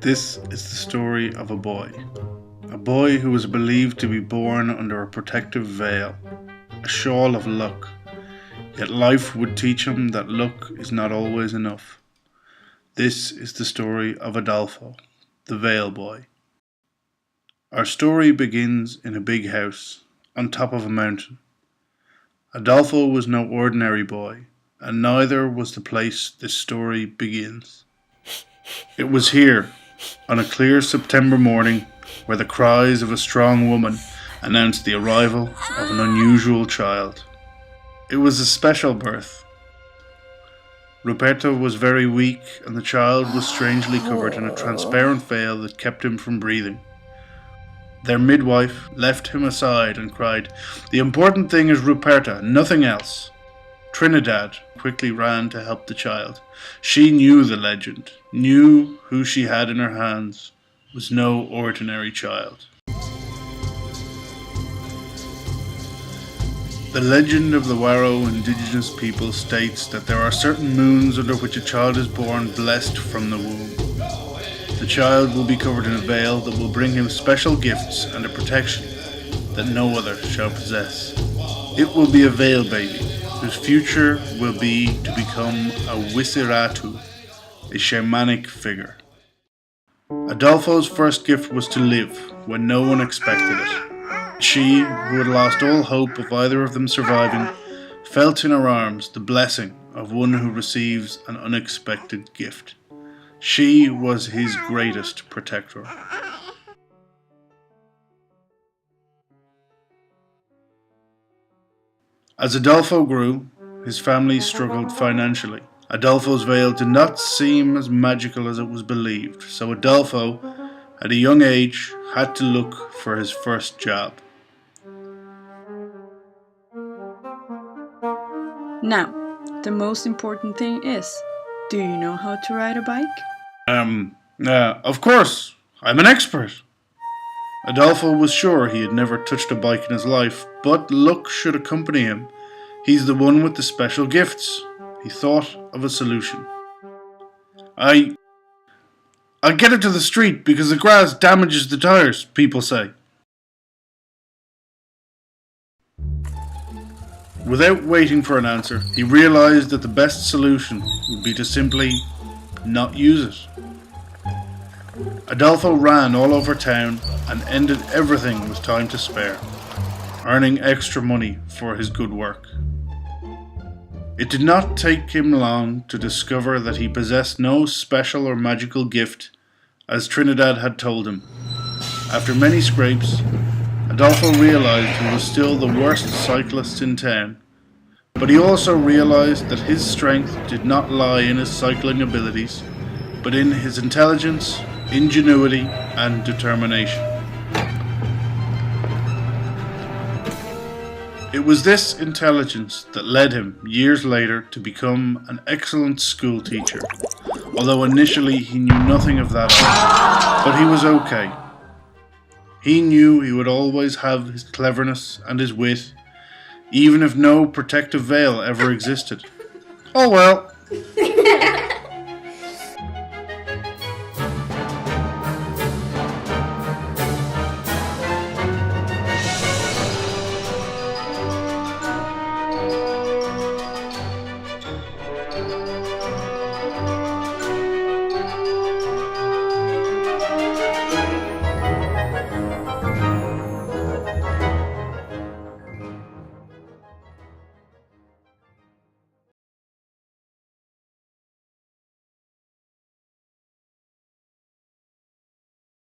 This is the story of a boy who was believed to be born under a protective veil, a shawl of luck, yet life would teach him that luck is not always enough. This is the story of Adolfo, the Veil Boy. Our story begins in a big house, on top of a mountain. Adolfo was no ordinary boy, and neither was the place this story begins. It was here, on a clear September morning, where the cries of a strong woman announced the arrival of an unusual child. It was a special birth. Ruperto was very weak, and the child was strangely covered in a transparent veil that kept him from breathing. Their midwife left him aside and cried, "The important thing is Ruperta, nothing else." Trinidad quickly ran to help the child. She knew the legend, knew who she had in her hands was no ordinary child. The legend of the Waro indigenous people states that there are certain moons under which a child is born blessed from the womb. The child will be covered in a veil that will bring him special gifts and a protection that no other shall possess. It will be a veil baby, whose future will be to become a wisiratu, a shamanic figure. Adolfo's first gift was to live when no one expected it. She, who had lost all hope of either of them surviving, felt in her arms the blessing of one who receives an unexpected gift. She was his greatest protector. As Adolfo grew, his family struggled financially. Adolfo's veil did not seem as magical as it was believed, so Adolfo, at a young age, had to look for his first job. Now, the most important thing is, do you know how to ride a bike? Of course, I'm an expert. Adolfo was sure he had never touched a bike in his life, but luck should accompany him. He's the one with the special gifts. He thought of a solution. I'll get it to the street because the grass damages the tires, people say. Without waiting for an answer, he realized that the best solution would be to simply not use it. Adolfo ran all over town and ended everything with time to spare, earning extra money for his good work. It did not take him long to discover that he possessed no special or magical gift, as Trinidad had told him. After many scrapes, Adolfo realized he was still the worst cyclist in town, but he also realized that his strength did not lie in his cycling abilities, but in his intelligence, ingenuity, and determination. It was this intelligence that led him, years later, to become an excellent school teacher, although initially he knew nothing of that art, but he was okay. He knew he would always have his cleverness and his wit, even if no protective veil ever existed. Oh well,